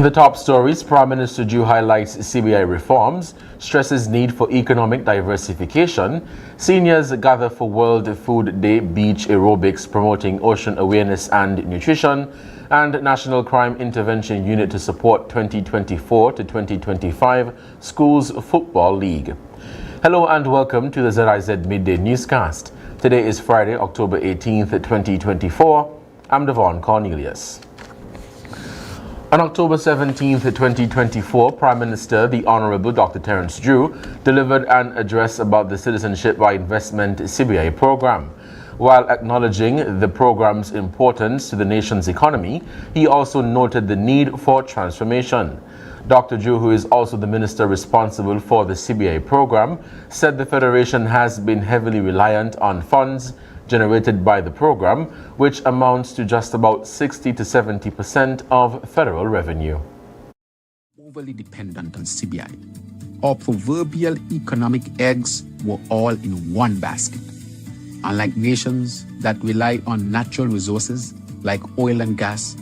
In the top stories, Prime Minister Ju highlights CBI reforms, stresses need for economic diversification, seniors gather for World Food Day beach aerobics promoting ocean awareness and nutrition, and National Crime Intervention Unit to support 2024 to 2025 Schools Football League. Hello and welcome to the ZIZ Midday Newscast. Today is Friday, October 18th, 2024. I'm Devon Cornelius. On October 17, 2024, Prime Minister, the Honorable Dr. Terence Ju, delivered an address about the Citizenship by Investment CBI program. While acknowledging the program's importance to the nation's economy, he also noted the need for transformation. Dr. Ju, who is also the minister responsible for the CBI program, said the Federation has been heavily reliant on funds generated by the program, which amounts to just about 60 to 70% of federal revenue. Overly dependent on CBI. Our proverbial economic eggs were all in one basket. Unlike nations that rely on natural resources like oil and gas,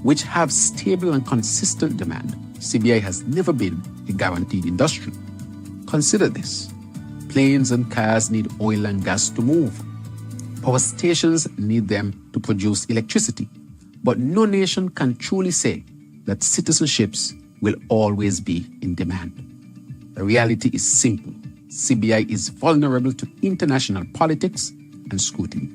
which have stable and consistent demand, CBI has never been a guaranteed industry. Consider this. Planes and cars need oil and gas to move. Power stations need them to produce electricity. But no nation can truly say that citizenships will always be in demand. The reality is simple. CBI is vulnerable to international politics and scrutiny.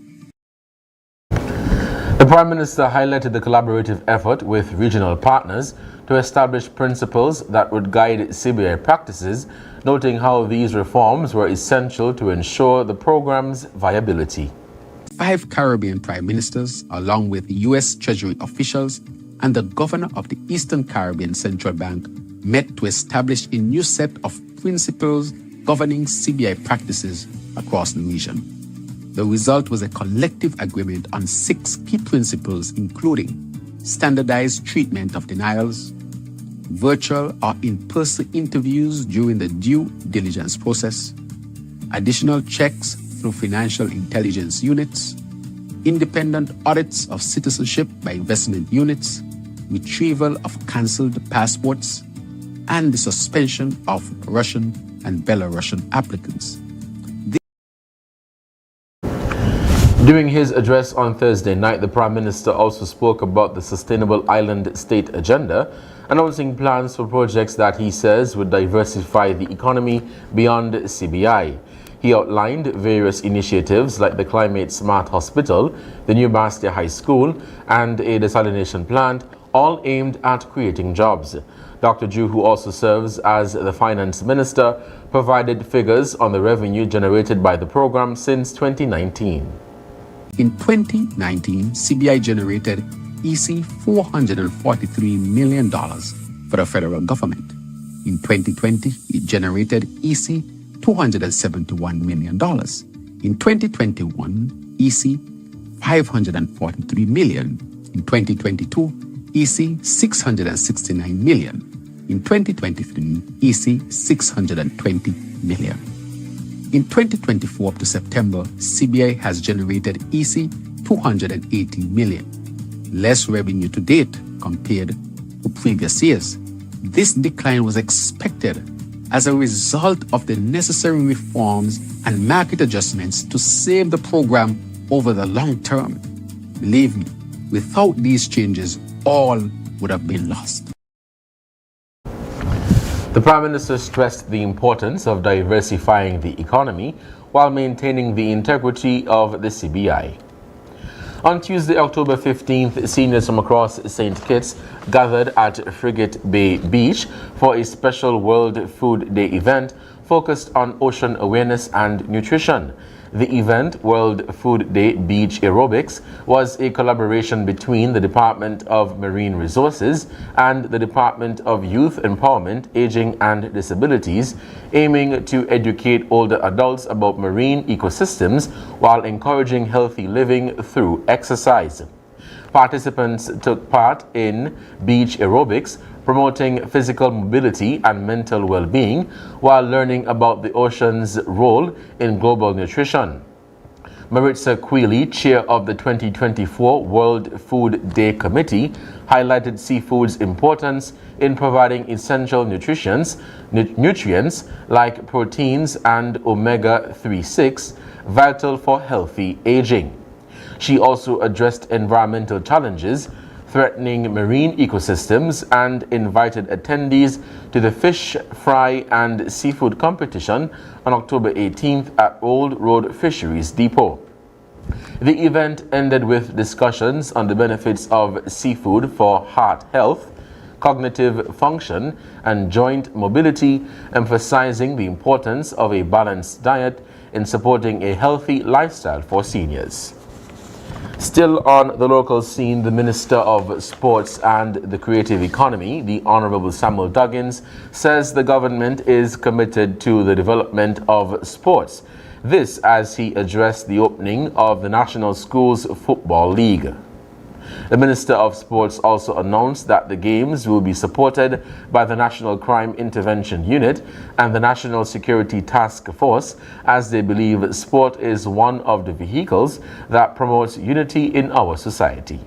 The Prime Minister highlighted the collaborative effort with regional partners to establish principles that would guide CBI practices, noting how these reforms were essential to ensure the program's viability. 5 Caribbean prime ministers, along with U.S. Treasury officials and the governor of the Eastern Caribbean Central Bank, met to establish a new set of principles governing CBI practices across the region. The result was a collective agreement on 6 key principles, including standardized treatment of denials, virtual or in-person interviews during the due diligence process, additional checks through financial intelligence units, independent audits of citizenship by investment units, retrieval of cancelled passports, and the suspension of Russian and Belarusian applicants. During his address on Thursday night, the Prime Minister also spoke about the Sustainable Island State Agenda, announcing plans for projects that he says would diversify the economy beyond CBI. He outlined various initiatives like the Climate Smart Hospital, the new Bastia High School, and a desalination plant, all aimed at creating jobs. Dr. Ju, who also serves as the Finance Minister, provided figures on the revenue generated by the program since 2019. In 2019, CBI generated EC $443 million for the federal government. In 2020, it generated EC $271 million. In 2021, EC $543 million. In 2022, EC $669 million. In 2023, EC $620 million. In 2024 up to September, CBI has generated EC $280 million, less revenue to date compared to previous years. This decline was expected as a result of the necessary reforms and market adjustments to save the program over the long term. Believe me, without these changes, all would have been lost. The Prime Minister stressed the importance of diversifying the economy while maintaining the integrity of the CBI. On Tuesday, October 15th, seniors from across St. Kitts gathered at Frigate Bay Beach for a special World Food Day event focused on ocean awareness and nutrition. The event, World Food Day Beach Aerobics, was a collaboration between the Department of Marine Resources and the Department of Youth Empowerment, Aging and Disabilities, aiming to educate older adults about marine ecosystems while encouraging healthy living through exercise. Participants took part in beach aerobics, promoting physical mobility and mental well-being while learning about the ocean's role in global nutrition. Maritza Quealy, chair of the 2024 World Food Day Committee, highlighted seafood's importance in providing essential nutrients like proteins and omega-3/6, vital for healthy aging. She also addressed environmental challenges threatening marine ecosystems and invited attendees to the fish, fry, and seafood competition on October 18th at Old Road Fisheries Depot. The event ended with discussions on the benefits of seafood for heart health, cognitive function, and joint mobility, emphasizing the importance of a balanced diet in supporting a healthy lifestyle for seniors. Still on the local scene, the Minister of Sports and the Creative Economy, the Honorable Samuel Duggins, says the government is committed to the development of sports. This as he addressed the opening of the National Schools Football League. The Minister of Sports also announced that the games will be supported by the National Crime Intervention Unit and the National Security Task Force, as they believe sport is one of the vehicles that promotes unity in our society.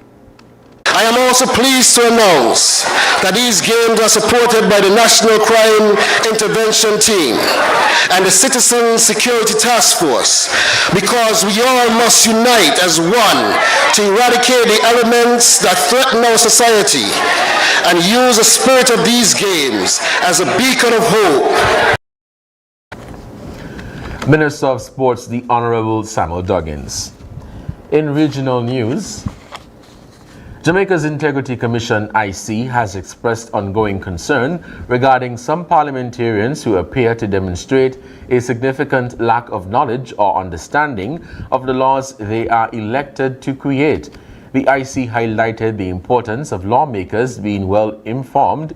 I am also pleased to announce that these games are supported by the National Crime Intervention Team and the Citizen Security Task Force, because we all must unite as one to eradicate the elements that threaten our society and use the spirit of these games as a beacon of hope. Minister of Sports, the Honorable Samuel Duggins. In regional news, Jamaica's Integrity Commission, IC, has expressed ongoing concern regarding some parliamentarians who appear to demonstrate a significant lack of knowledge or understanding of the laws they are elected to create. The IC highlighted the importance of lawmakers being well informed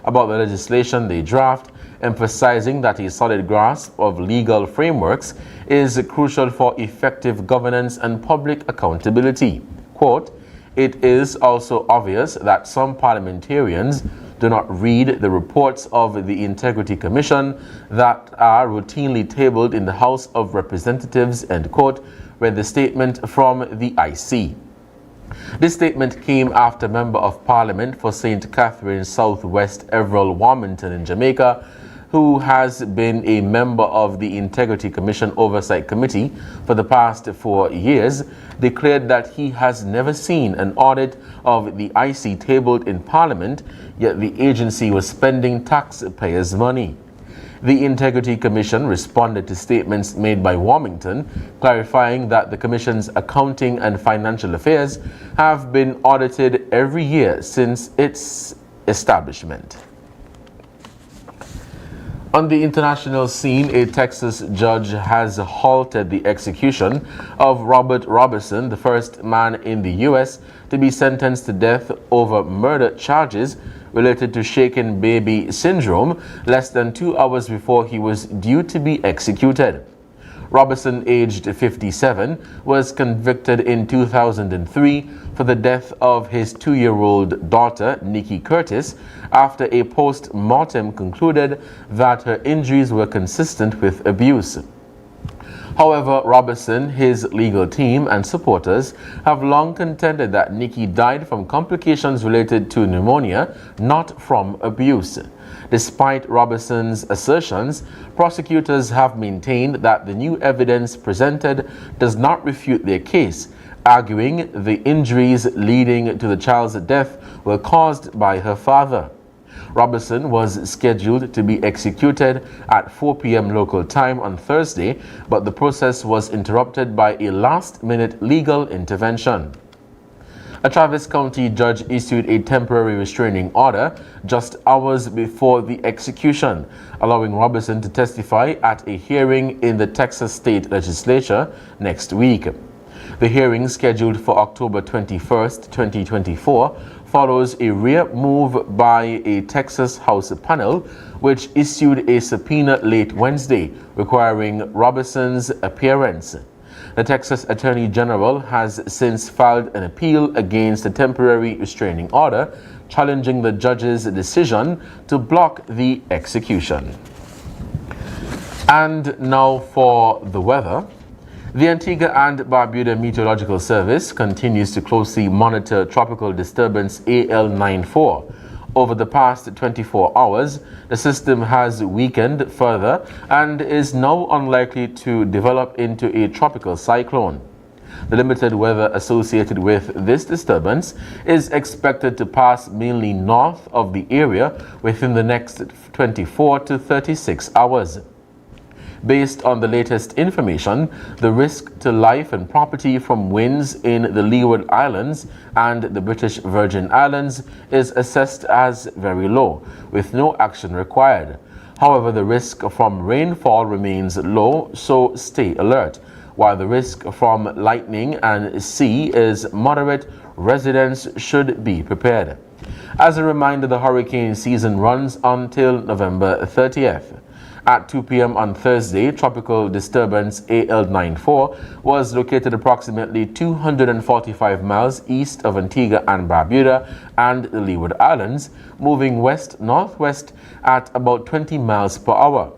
about the legislation they draft, emphasizing that a solid grasp of legal frameworks is crucial for effective governance and public accountability. Quote, "It is also obvious that some parliamentarians do not read the reports of the Integrity Commission that are routinely tabled in the House of Representatives," end quote, read the statement from the IC. This statement came after Member of Parliament for St. Catharines Southwest Everell Warmington in Jamaica, who has been a member of the Integrity Commission Oversight Committee for the past 4 years, declared that he has never seen an audit of the IC tabled in Parliament, yet the agency was spending taxpayers' money. The Integrity Commission responded to statements made by Warmington, clarifying that the Commission's accounting and financial affairs have been audited every year since its establishment. On the international scene, a Texas judge has halted the execution of Robert Robertson, the first man in the U.S. to be sentenced to death over murder charges related to shaken baby syndrome less than 2 hours before he was due to be executed. Robertson, aged 57, was convicted in 2003 for the death of his 2-year-old daughter, Nikki Curtis, after a post-mortem concluded that her injuries were consistent with abuse. However, Robertson, his legal team, and supporters have long contended that Nikki died from complications related to pneumonia, not from abuse. Despite Robertson's assertions, prosecutors have maintained that the new evidence presented does not refute their case, arguing the injuries leading to the child's death were caused by her father. Robertson was scheduled to be executed at 4 p.m. local time on Thursday, but the process was interrupted by a last-minute legal intervention. A Travis County judge issued a temporary restraining order just hours before the execution, allowing Robertson to testify at a hearing in the Texas State Legislature next week. The hearing, scheduled for October 21st, 2024, follows a rare move by a Texas House panel, which issued a subpoena late Wednesday requiring Robertson's appearance. The Texas Attorney General has since filed an appeal against the temporary restraining order, challenging the judge's decision to block the execution. And now for the weather. The Antigua and Barbuda Meteorological Service continues to closely monitor tropical disturbance AL94. Over the past 24 hours, the system has weakened further and is now unlikely to develop into a tropical cyclone. The limited weather associated with this disturbance is expected to pass mainly north of the area within the next 24 to 36 hours. Based on the latest information, the risk to life and property from winds in the Leeward Islands and the British Virgin Islands is assessed as very low, with no action required. However, the risk from rainfall remains low, so stay alert. While the risk from lightning and sea is moderate, residents should be prepared. As a reminder, the hurricane season runs until November 30th. At 2 p.m. on Thursday, tropical disturbance AL94 was located approximately 245 miles east of Antigua and Barbuda and the Leeward Islands, moving west-northwest at about 20 miles per hour.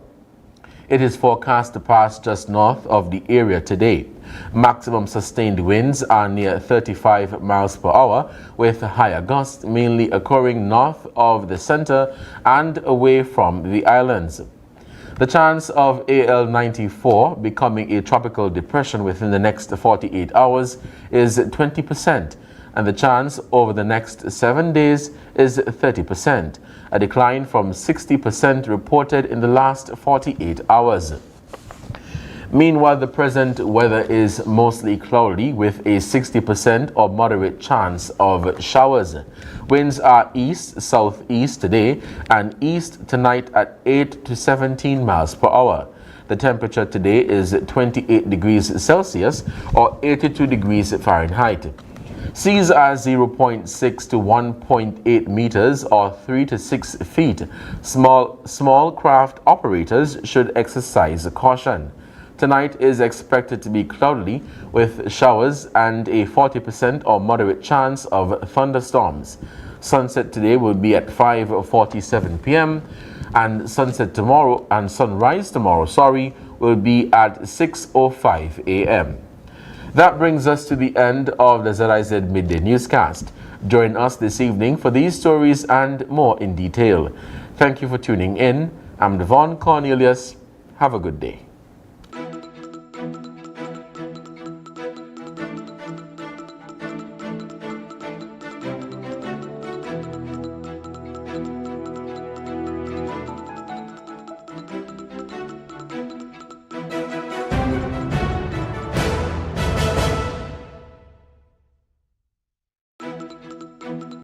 It is forecast to pass just north of the area today. Maximum sustained winds are near 35 miles per hour, with higher gusts mainly occurring north of the center and away from the islands. The chance of AL94 becoming a tropical depression within the next 48 hours is 20%, and the chance over the next 7 days is 30%, a decline from 60% reported in the last 48 hours. Meanwhile, the present weather is mostly cloudy with a 60% or moderate chance of showers. Winds are east-southeast today and east tonight at 8 to 17 miles per hour. The temperature today is 28 degrees Celsius or 82 degrees Fahrenheit. Seas are 0.6 to 1.8 meters or 3 to 6 feet. Small craft operators should exercise caution. Tonight is expected to be cloudy with showers and a 40% or moderate chance of thunderstorms. Sunset today will be at 5:47 p.m. and sunrise tomorrow, will be at 6:05 a.m. That brings us to the end of the ZIZ Midday Newscast. Join us this evening for these stories and more in detail. Thank you for tuning in. I'm Devon Cornelius. Have a good day.